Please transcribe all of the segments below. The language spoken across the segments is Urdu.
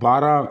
12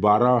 12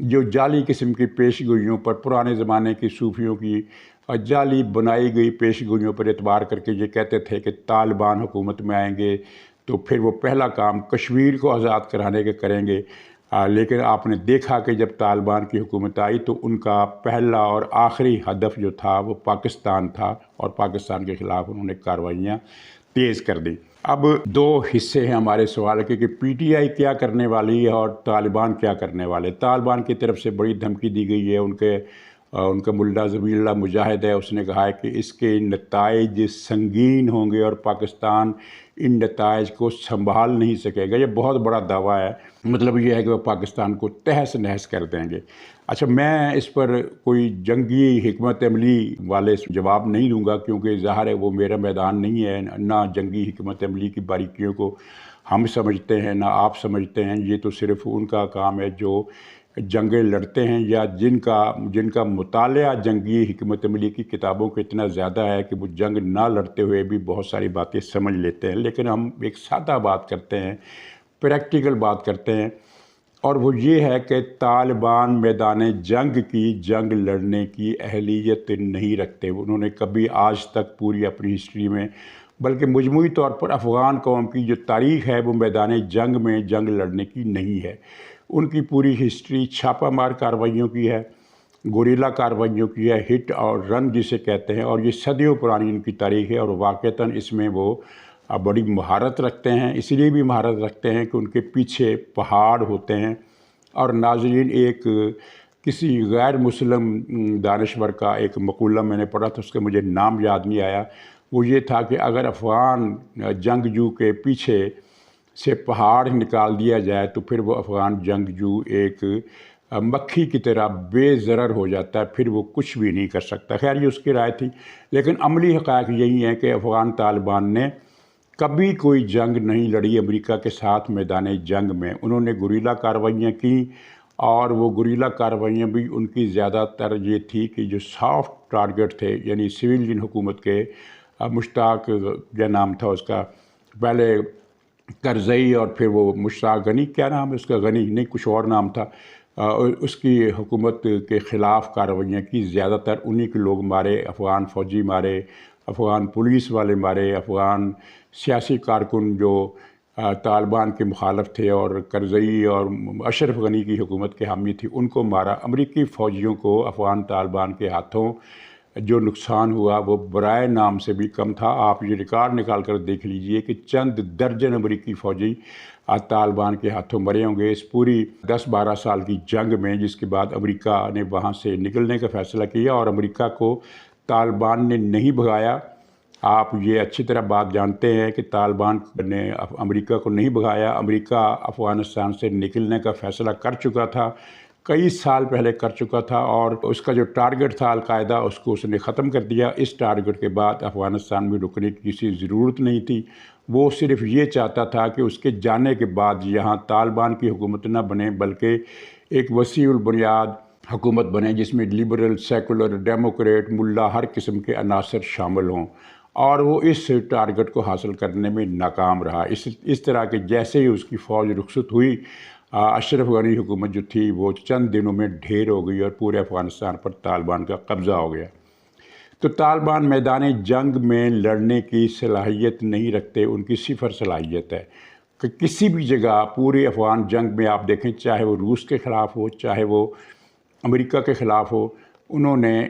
جو جعلی قسم کی پیش گوئیوں پر پرانے زمانے کی صوفیوں کی جعلی بنائی گئی پیش گوئیوں پر اعتبار کر کے یہ کہتے تھے کہ طالبان حکومت میں آئیں گے تو پھر وہ پہلا کام کشمیر کو آزاد کرانے کے کریں گے، لیکن آپ نے دیکھا کہ جب طالبان کی حکومت آئی تو ان کا پہلا اور آخری ہدف جو تھا وہ پاکستان تھا، اور پاکستان کے خلاف انہوں نے کارروائیاں تیز کر دی۔ اب دو حصے ہیں ہمارے سوال کے کہ پی ٹی آئی کیا کرنے والی ہے اور طالبان کیا کرنے والے۔ طالبان کی طرف سے بڑی دھمکی دی گئی ہے، ان کا ملا ذبیح اللہ مجاہد ہے، اس نے کہا ہے کہ اس کے نتائج سنگین ہوں گے اور پاکستان ان نتائج کو سنبھال نہیں سکے گا۔ یہ بہت بڑا دعویٰ ہے، مطلب یہ ہے کہ وہ پاکستان کو تہس نہس کر دیں گے۔ اچھا، میں اس پر کوئی جنگی حکمت عملی والے جواب نہیں دوں گا، کیونکہ ظاہر ہے وہ میرا میدان نہیں ہے، نہ جنگی حکمت عملی کی باریکیوں کو ہم سمجھتے ہیں نہ آپ سمجھتے ہیں۔ یہ تو صرف ان کا کام ہے جو جنگیں لڑتے ہیں یا جن کا مطالعہ جنگی حکمت عملی کی کتابوں کو اتنا زیادہ ہے کہ وہ جنگ نہ لڑتے ہوئے بھی بہت ساری باتیں سمجھ لیتے ہیں۔ لیکن ہم ایک سادہ بات کرتے ہیں، پریکٹیکل بات کرتے ہیں، اور وہ یہ ہے کہ طالبان میدان جنگ لڑنے کی اہلیت نہیں رکھتے۔ انہوں نے کبھی آج تک پوری اپنی ہسٹری میں، بلکہ مجموعی طور پر افغان قوم کی جو تاریخ ہے وہ میدان جنگ میں جنگ لڑنے کی نہیں ہے۔ ان کی پوری ہسٹری چھاپہ مار کارروائیوں کی ہے، گوریلا کارروائیوں کی ہے، ہٹ اور رن جسے کہتے ہیں، اور یہ صدیوں پرانی ان کی تاریخ ہے، اور واقعتاً اس میں وہ بڑی مہارت رکھتے ہیں۔ اس لیے بھی مہارت رکھتے ہیں کہ ان کے پیچھے پہاڑ ہوتے ہیں۔ اور ناظرین، ایک کسی غیر مسلم دانشور کا ایک مقولہ میں نے پڑھا تھا، اس کا مجھے نام یاد نہیں آیا، وہ یہ تھا کہ اگر افغان جنگجو کے پیچھے سے پہاڑ نکال دیا جائے تو پھر وہ افغان جنگجو ایک مکھی کی طرح بے ضرر ہو جاتا ہے، پھر وہ کچھ بھی نہیں کر سکتا۔ خیر، یہ اس کی رائے تھی، لیکن عملی حقائق یہی ہیں کہ افغان طالبان نے کبھی کوئی جنگ نہیں لڑی امریکہ کے ساتھ میدان جنگ میں۔ انہوں نے گوریلا کارروائیاں کیں، اور وہ گوریلا کارروائیاں بھی ان کی زیادہ تر یہ تھی کہ جو سافٹ ٹارگٹ تھے، یعنی سویلین حکومت کے مشتاق، کیا نام تھا اس کا، پہلے کرزئی اور پھر وہ مشتاق غنی، کیا نام ہے اس کا، غنی نہیں کچھ اور نام تھا، اس کی حکومت کے خلاف کارروائیاں کی۔ زیادہ تر انہی کے لوگ مارے، افغان فوجی مارے، افغان پولیس والے مارے، افغان سیاسی کارکن جو طالبان کے مخالف تھے اور کرزئی اور اشرف غنی کی حکومت کے حامی تھی، ان کو مارا۔ امریکی فوجیوں کو افغان طالبان کے ہاتھوں جو نقصان ہوا وہ برائے نام سے بھی کم تھا۔ آپ یہ ریکارڈ نکال کر دیکھ لیجئے کہ چند درجن امریکی فوجی طالبان کے ہاتھوں مرے ہوں گے اس پوری 10-12 سال کی جنگ میں، جس کے بعد امریکہ نے وہاں سے نکلنے کا فیصلہ کیا اور امریکہ کو طالبان نے نہیں بھگایا۔ آپ یہ اچھی طرح بات جانتے ہیں کہ طالبان نے امریکہ کو نہیں بھگایا، امریکہ افغانستان سے نکلنے کا فیصلہ کر چکا تھا، کئی سال پہلے کر چکا تھا، اور اس کا جو ٹارگٹ تھا القاعدہ، اس کو اس نے ختم کر دیا۔ اس ٹارگٹ کے بعد افغانستان میں رکنے کی کسی ضرورت نہیں تھی۔ وہ صرف یہ چاہتا تھا کہ اس کے جانے کے بعد یہاں طالبان کی حکومت نہ بنے، بلکہ ایک وسیع البنیاد حکومت بنے جس میں لبرل، سیکولر، ڈیموکریٹ، ملا، ہر قسم کے عناصر شامل ہوں، اور وہ اس ٹارگٹ کو حاصل کرنے میں ناکام رہا۔ اس طرح کہ جیسے ہی اس کی فوج رخصت ہوئی، اشرف غنی حکومت جو تھی وہ چند دنوں میں ڈھیر ہو گئی اور پورے افغانستان پر طالبان کا قبضہ ہو گیا۔ تو طالبان میدان جنگ میں لڑنے کی صلاحیت نہیں رکھتے، ان کی صفر صلاحیت ہے کہ کسی بھی جگہ پوری افغان جنگ میں آپ دیکھیں، چاہے وہ روس کے خلاف ہو، چاہے وہ امریکہ کے خلاف ہو، انہوں نے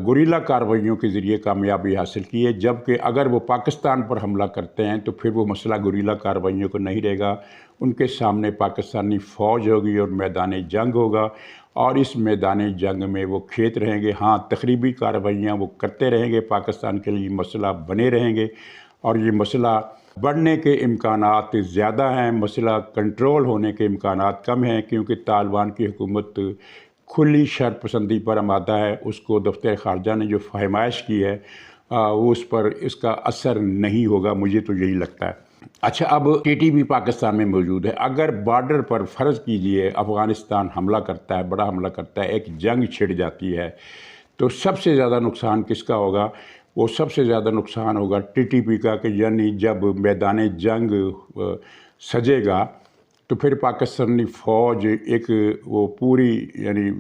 گوریلا کارروائیوں کے ذریعے کامیابی حاصل کی ہے، جبکہ اگر وہ پاکستان پر حملہ کرتے ہیں تو پھر وہ مسئلہ گوریلا کارروائیوں کو نہیں رہے گا، ان کے سامنے پاکستانی فوج ہوگی اور میدان جنگ ہوگا، اور اس میدان جنگ میں وہ کھیت رہیں گے۔ ہاں، تخریبی کارروائیاں وہ کرتے رہیں گے، پاکستان کے لیے مسئلہ بنے رہیں گے، اور یہ مسئلہ بڑھنے کے امکانات زیادہ ہیں، مسئلہ کنٹرول ہونے کے امکانات کم ہیں، کیونکہ طالبان کی حکومت کھلی شر پسندی پر آمادہ ہے۔ اس کو دفتر خارجہ نے جو فہمائش کی ہے وہ اس پر اس کا اثر نہیں ہوگا، مجھے تو یہی لگتا ہے۔ اچھا، اب ٹی ٹی پی پاکستان میں موجود ہے۔ اگر بارڈر پر فرض کیجئے افغانستان حملہ کرتا ہے، بڑا حملہ کرتا ہے، ایک جنگ چھڑ جاتی ہے، تو سب سے زیادہ نقصان کس کا ہوگا؟ وہ سب سے زیادہ نقصان ہوگا ٹی ٹی پی کا، کہ یعنی جب میدان جنگ سجے گا تو پھر پاکستانی فوج ایک وہ پوری یعنی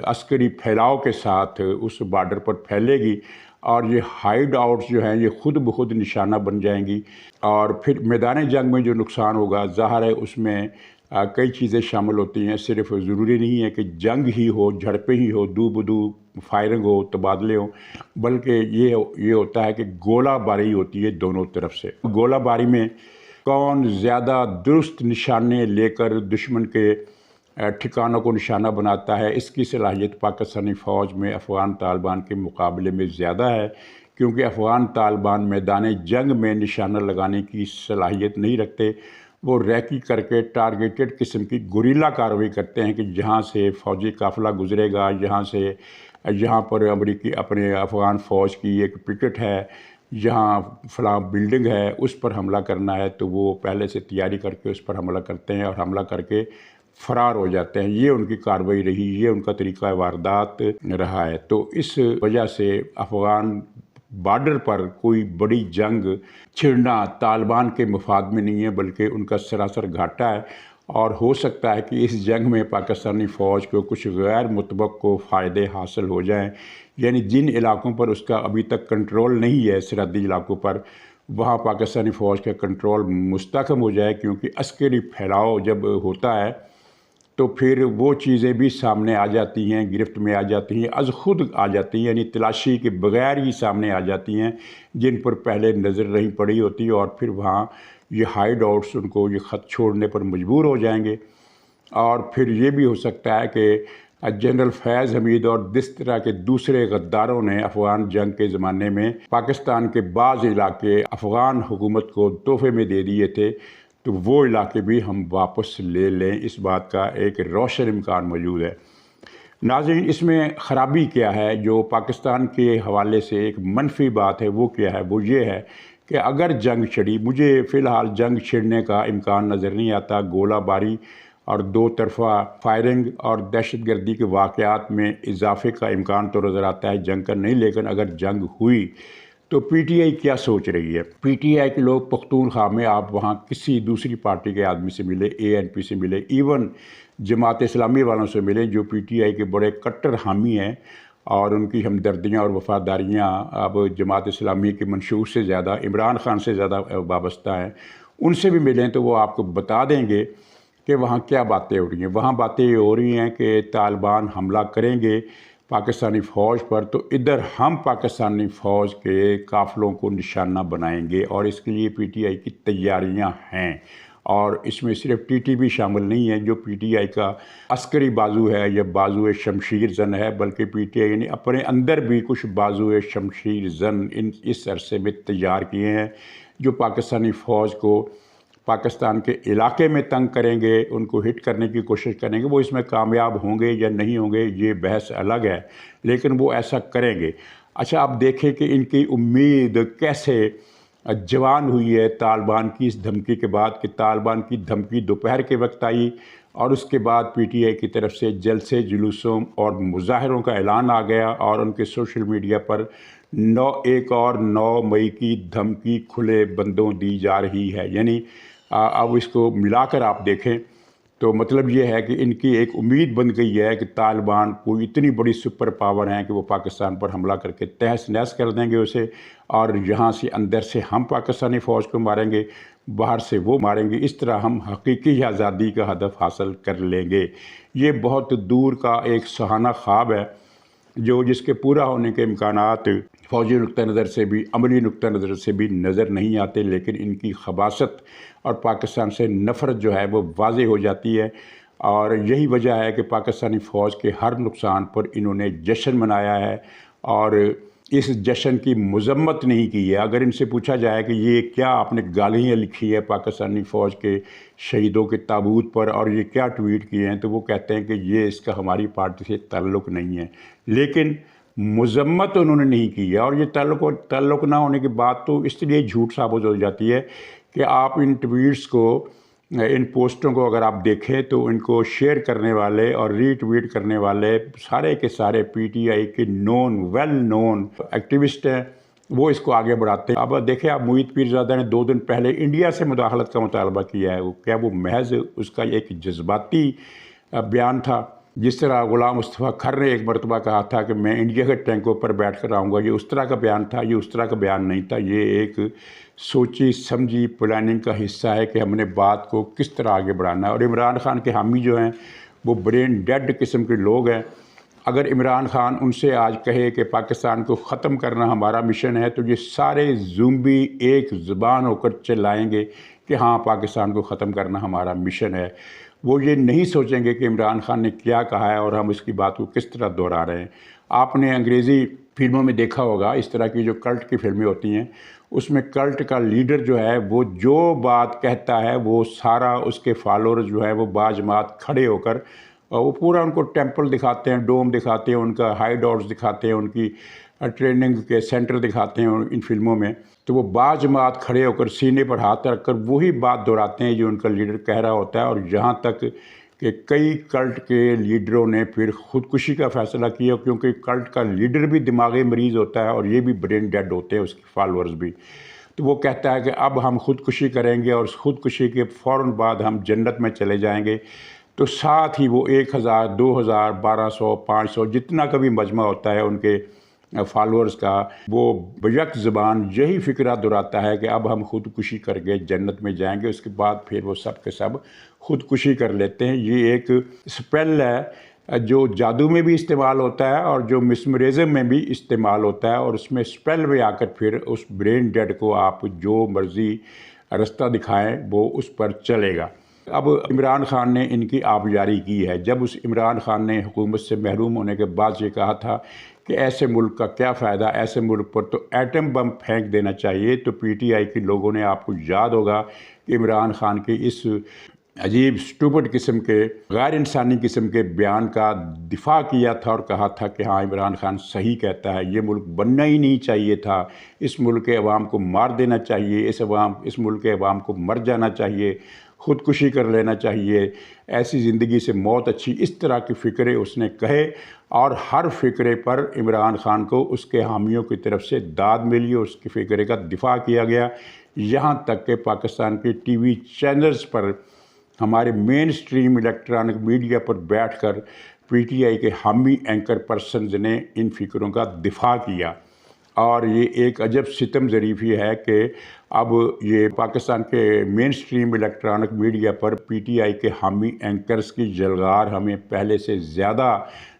عسکری پھیلاؤ کے ساتھ اس بارڈر پر پھیلے گی، اور یہ ہائیڈ آؤٹس جو ہیں یہ خود بخود نشانہ بن جائیں گی، اور پھر میدان جنگ میں جو نقصان ہوگا ظاہر ہے اس میں کئی چیزیں شامل ہوتی ہیں۔ صرف ضروری نہیں ہے کہ جنگ ہی ہو، جھڑپیں ہی ہو، دو بدو فائرنگ ہو، تبادلے ہوں، بلکہ یہ ہوتا ہے کہ گولہ باری ہوتی ہے دونوں طرف سے۔ گولہ باری میں کون زیادہ درست نشانے لے کر دشمن کے ٹھکانوں کو نشانہ بناتا ہے، اس کی صلاحیت پاکستانی فوج میں افغان طالبان کے مقابلے میں زیادہ ہے، کیونکہ افغان طالبان میدان جنگ میں نشانہ لگانے کی صلاحیت نہیں رکھتے۔ وہ ریکی کر کے ٹارگیٹڈ قسم کی گوریلا کارروائی کرتے ہیں کہ جہاں سے فوجی قافلہ گزرے گا، یہاں پر امریکی اپنے افغان فوج کی ایک پکٹ ہے، جہاں فلاں بلڈنگ ہے، اس پر حملہ کرنا ہے، تو وہ پہلے سے تیاری کر کے اس پر حملہ کرتے ہیں اور حملہ کر کے فرار ہو جاتے ہیں۔ یہ ان کی کارروائی رہی، یہ ان کا طریقہ واردات رہا ہے۔ تو اس وجہ سے افغان بارڈر پر کوئی بڑی جنگ چھڑنا طالبان کے مفاد میں نہیں ہے، بلکہ ان کا سراسر گھاٹا ہے، اور ہو سکتا ہے کہ اس جنگ میں پاکستانی فوج کو کچھ غیر متوقع فائدے حاصل ہو جائیں، یعنی جن علاقوں پر اس کا ابھی تک کنٹرول نہیں ہے، سرحدی علاقوں پر، وہاں پاکستانی فوج کا کنٹرول مستحکم ہو جائے، کیونکہ عسکری پھیلاؤ جب ہوتا ہے تو پھر وہ چیزیں بھی سامنے آ جاتی ہیں، گرفت میں آ جاتی ہیں، از خود آ جاتی ہیں، یعنی تلاشی کے بغیر ہی سامنے آ جاتی ہیں، جن پر پہلے نظر نہیں پڑی ہوتی، اور پھر وہاں یہ ہائیڈ آؤٹس ان کو یہ خط چھوڑنے پر مجبور ہو جائیں گے۔ اور پھر یہ بھی ہو سکتا ہے کہ جنرل فیض حمید اور جس طرح کے دوسرے غداروں نے افغان جنگ کے زمانے میں پاکستان کے بعض علاقے افغان حکومت کو تحفے میں دے دیے تھے، تو وہ علاقے بھی ہم واپس لے لیں، اس بات کا ایک روشن امکان موجود ہے۔ ناظرین، اس میں خرابی کیا ہے؟ جو پاکستان کے حوالے سے ایک منفی بات ہے وہ کیا ہے؟ وہ یہ ہے کہ اگر جنگ چھڑی، مجھے فی الحال جنگ چھڑنے کا امکان نظر نہیں آتا، گولہ باری اور دو طرفہ فائرنگ اور دہشت گردی کے واقعات میں اضافے کا امکان تو نظر آتا ہے جنگ کا نہیں، لیکن اگر جنگ ہوئی تو پی ٹی آئی کیا سوچ رہی ہے؟ پی ٹی آئی کے لوگ پختونخوا میں آپ وہاں کسی دوسری پارٹی کے آدمی سے ملے، اے این پی سے ملے، ایون جماعت اسلامی والوں سے ملے جو پی ٹی آئی کے بڑے کٹر حامی ہیں، اور ان کی ہمدردیاں اور وفاداریاں اب جماعت اسلامی کے منشور سے زیادہ، عمران خان سے زیادہ وابستہ ہیں، ان سے بھی ملیں تو وہ آپ کو بتا دیں گے کہ وہاں کیا باتیں ہو رہی ہیں۔ وہاں باتیں یہ ہو رہی ہیں کہ طالبان حملہ کریں گے پاکستانی فوج پر، تو ادھر ہم پاکستانی فوج کے قافلوں کو نشانہ بنائیں گے، اور اس کے لیے پی ٹی آئی کی تیاریاں ہیں، اور اس میں صرف ٹی ٹی بھی شامل نہیں ہے جو پی ٹی آئی کا عسکری بازو ہے یا بازو شمشیر زن ہے، بلکہ پی ٹی آئی نے اپنے اندر بھی کچھ بازو شمشیر زن اس عرصے میں تیار کیے ہیں، جو پاکستانی فوج کو پاکستان کے علاقے میں تنگ کریں گے، ان کو ہٹ کرنے کی کوشش کریں گے۔ وہ اس میں کامیاب ہوں گے یا نہیں ہوں گے یہ بحث الگ ہے، لیکن وہ ایسا کریں گے۔ اچھا، آپ دیکھیں کہ ان کی امید کیسے جوان ہوئی ہے طالبان کی اس دھمکی کے بعد، کہ طالبان کی دھمکی دوپہر کے وقت آئی، اور اس کے بعد پی ٹی آئی کی طرف سے جلسے، جلوسوں اور مظاہروں کا اعلان آ گیا، اور ان کے سوشل میڈیا پر ایک اور 9 مئی کی دھمکی کھلے بندوں دی جا رہی ہے۔ یعنی اب اس کو ملا کر آپ دیکھیں تو مطلب یہ ہے کہ ان کی ایک امید بن گئی ہے کہ طالبان کوئی اتنی بڑی سپر پاور ہیں کہ وہ پاکستان پر حملہ کر کے تہس نہس کر دیں گے اسے، اور یہاں سے اندر سے ہم پاکستانی فوج کو ماریں گے، باہر سے وہ ماریں گے، اس طرح ہم حقیقی آزادی کا ہدف حاصل کر لیں گے۔ یہ بہت دور کا ایک سہانہ خواب ہے جس کے پورا ہونے کے امکانات فوجی نقطہ نظر سے بھی، عملی نقطہ نظر سے بھی نظر نہیں آتے، لیکن ان کی خباثت اور پاکستان سے نفرت جو ہے وہ واضح ہو جاتی ہے، اور یہی وجہ ہے کہ پاکستانی فوج کے ہر نقصان پر انہوں نے جشن منایا ہے، اور اس جشن کی مذمت نہیں کی ہے۔ اگر ان سے پوچھا جائے کہ یہ کیا آپ نے گالیاں لکھی ہے پاکستانی فوج کے شہیدوں کے تابوت پر، اور یہ کیا ٹویٹ کیے ہیں، تو وہ کہتے ہیں کہ یہ اس کا ہماری پارٹی سے تعلق نہیں ہے، لیکن مذمت انہوں نے نہیں کی ہے۔ اور یہ تعلق نہ ہونے کی بات تو اس لیے جھوٹ ثابت ہو جاتی ہے کہ آپ ان ٹویٹس کو، ان پوسٹوں کو اگر آپ دیکھیں تو ان کو شیئر کرنے والے اور ری ٹویٹ کرنے والے سارے کے سارے پی ٹی آئی کے ویل نون ایکٹیوسٹ ہیں، وہ اس کو آگے بڑھاتے ہیں۔ اب دیکھیں آپ محیط پیرزادہ نے 2 دن پہلے انڈیا سے مداخلت کا مطالبہ کیا ہے، کیا وہ محض اس کا ایک جذباتی بیان تھا؟ جس طرح غلام مصطفیٰ کھر نے ایک مرتبہ کہا تھا کہ میں انڈیا کے ٹینکوں پر بیٹھ کر آؤں گا، یہ اس طرح کا بیان تھا؟ یہ اس طرح کا بیان نہیں تھا، یہ ایک سوچی سمجھی پلاننگ کا حصہ ہے کہ ہم نے بات کو کس طرح آگے بڑھانا ہے۔ اور عمران خان کے حامی جو ہیں وہ برین ڈیڈ قسم کے لوگ ہیں۔ اگر عمران خان ان سے آج کہے کہ پاکستان کو ختم کرنا ہمارا مشن ہے تو یہ سارے زومبی ایک زبان ہو کر چلائیں گے کہ ہاں پاکستان کو ختم کرنا ہمارا مشن ہے۔ وہ یہ نہیں سوچیں گے کہ عمران خان نے کیا کہا ہے اور ہم اس کی بات کو کس طرح دہرا رہے ہیں۔ آپ نے انگریزی فلموں میں دیکھا ہوگا، اس طرح کی جو کلٹ کی فلمیں ہوتی ہیں اس میں کلٹ کا لیڈر جو ہے وہ جو بات کہتا ہے وہ سارا اس کے فالوور جو ہے وہ باجماعت کھڑے ہو کر وہ پورا ان کو ٹیمپل دکھاتے ہیں، ڈوم دکھاتے ہیں، ان کا ہائیڈ آؤٹس دکھاتے ہیں، ان کی ٹریننگ کے سینٹر دکھاتے ہیں ان فلموں میں، تو وہ باجماعت کھڑے ہو کر سینے پر ہاتھ رکھ کر وہی بات دہراتے ہیں جو ان کا لیڈر کہہ رہا ہوتا ہے۔ اور یہاں تک کہ کئی کلٹ کے لیڈروں نے پھر خودکشی کا فیصلہ کیا، کیونکہ کلٹ کا لیڈر بھی دماغی مریض ہوتا ہے اور یہ بھی برین ڈیڈ ہوتے ہیں، اس کے فالورز بھی۔ تو وہ کہتا ہے کہ اب ہم خودکشی کریں گے اور اس خودکشی کے فوراً بعد ہم جنت میں چلے جائیں گے۔ تو ساتھ ہی وہ 1000 2000 1200 500 جتنا کبھی مجمع ہوتا ہے ان کے فالورز کا، وہ بیک زبان یہی فکرہ دہراتا ہے کہ اب ہم خودکشی کر کے جنت میں جائیں گے۔ اس کے بعد پھر وہ سب کے سب خودکشی کر لیتے ہیں۔ یہ ایک سپیل ہے جو جادو میں بھی استعمال ہوتا ہے اور جو مسمرزم میں بھی استعمال ہوتا ہے، اور اس میں سپیل میں آ کر پھر اس برین ڈیڈ کو آپ جو مرضی رستہ دکھائیں وہ اس پر چلے گا۔ اب عمران خان نے ان کی آبیاری کی ہے۔ جب اس عمران خان نے حکومت سے محروم ہونے کے بعد یہ کہا تھا کہ ایسے ملک کا کیا فائدہ، ایسے ملک پر تو ایٹم بم پھینک دینا چاہیے، تو پی ٹی آئی کے لوگوں نے، آپ کو یاد ہوگا کہ عمران خان کے اس عجیب سٹوپڈ قسم کے غیر انسانی قسم کے بیان کا دفاع کیا تھا اور کہا تھا کہ ہاں عمران خان صحیح کہتا ہے، یہ ملک بننا ہی نہیں چاہیے تھا، اس ملک کے عوام کو مار دینا چاہیے، اس ملک کے عوام کو مر جانا چاہیے، خودکشی کر لینا چاہیے، ایسی زندگی سے موت اچھی۔ اس طرح کے فکرے اس نے کہے اور ہر فکرے پر عمران خان کو اس کے حامیوں کی طرف سے داد ملی اور اس کے فکرے کا دفاع کیا گیا، یہاں تک کہ پاکستان کے ٹی وی چینلز پر، ہمارے مین سٹریم الیکٹرانک میڈیا پر بیٹھ کر پی ٹی آئی کے حامی اینکر پرسنز نے ان فکروں کا دفاع کیا۔ اور یہ ایک عجب ستم ظریفی ہے کہ اب یہ پاکستان کے مین سٹریم الیکٹرانک میڈیا پر پی ٹی آئی کے حامی اینکرز کی جلغار ہمیں پہلے سے زیادہ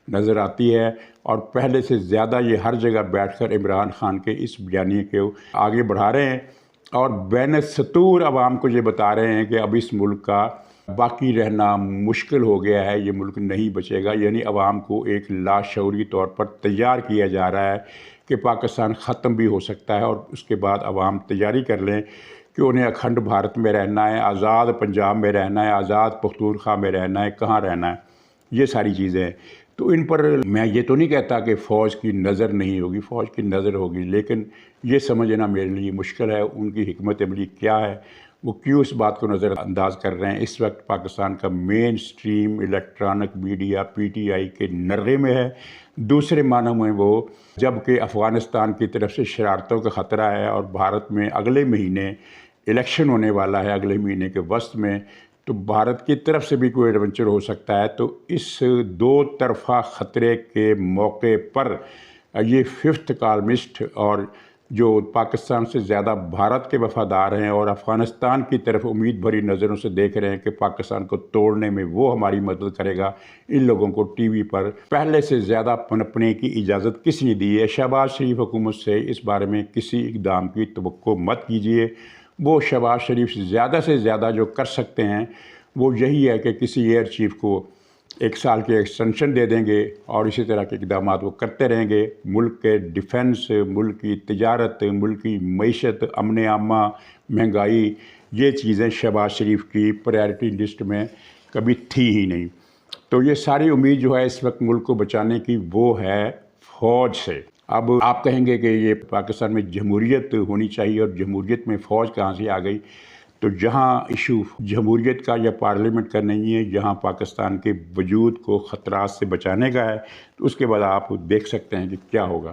نظر آتی ہے، اور پہلے سے زیادہ یہ ہر جگہ بیٹھ کر عمران خان کے اس بیانیے کو آگے بڑھا رہے ہیں اور بین السطور عوام کو یہ بتا رہے ہیں کہ اب اس ملک کا باقی رہنا مشکل ہو گیا ہے، یہ ملک نہیں بچے گا۔ یعنی عوام کو ایک لاشعوری طور پر تیار کیا جا رہا ہے کہ پاکستان ختم بھی ہو سکتا ہے، اور اس کے بعد عوام تیاری کر لیں کہ انہیں اکھنڈ بھارت میں رہنا ہے، آزاد پنجاب میں رہنا ہے، آزاد پختونخوا میں رہنا ہے، کہاں رہنا ہے، یہ ساری چیزیں ہیں۔ تو ان پر میں یہ تو نہیں کہتا کہ فوج کی نظر نہیں ہوگی، فوج کی نظر ہوگی، لیکن یہ سمجھنا میرے لیے مشکل ہے ان کی حکمت عملی کیا ہے، وہ کیوں اس بات کو نظر انداز کر رہے ہیں۔ اس وقت پاکستان کا mainstream electronic media P T I کے نرغے میں ہے، دوسرے معنوں میں وہ جب کہ افغانستان کی طرف سے شرارتوں کا خطرہ ہے اور بھارت میں اگلے مہینے الیکشن ہونے والا ہے، اگلے مہینے کے وسط میں، تو بھارت کی طرف سے بھی کوئی ایڈونچر ہو سکتا ہے۔ تو اس دو طرفہ خطرے کے موقع پر یہ ففتھ کالمسٹ اور جو پاکستان سے زیادہ بھارت کے وفادار ہیں اور افغانستان کی طرف امید بھری نظروں سے دیکھ رہے ہیں کہ پاکستان کو توڑنے میں وہ ہماری مدد کرے گا، ان لوگوں کو ٹی وی پر پہلے سے زیادہ پنپنے کی اجازت کس نے دی ہے؟ شہباز شریف حکومت سے اس بارے میں کسی اقدام کی توقع مت کیجیے۔ وہ شہباز شریف سے زیادہ جو کر سکتے ہیں وہ یہی ہے کہ کسی ایئر چیف کو 1 سال کے ایکسٹینشن دے دیں گے اور اسی طرح کے اقدامات وہ کرتے رہیں گے۔ ملک کے ڈیفنس، ملک کی تجارت، ملک کی معیشت، امن عامہ، مہنگائی، یہ چیزیں شہباز شریف کی پرائرٹی لسٹ میں کبھی تھی ہی نہیں۔ تو یہ ساری امید جو ہے اس وقت ملک کو بچانے کی وہ ہے فوج سے۔ اب آپ کہیں گے کہ یہ پاکستان میں جمہوریت ہونی چاہیے اور جمہوریت میں فوج کہاں سے آ گئی؟ تو جہاں ایشو جمہوریت کا یا پارلیمنٹ کا نہیں ہے، یہاں پاکستان کے وجود کو خطرات سے بچانے کا ہے، تو اس کے بعد آپ دیکھ سکتے ہیں کہ کیا ہوگا۔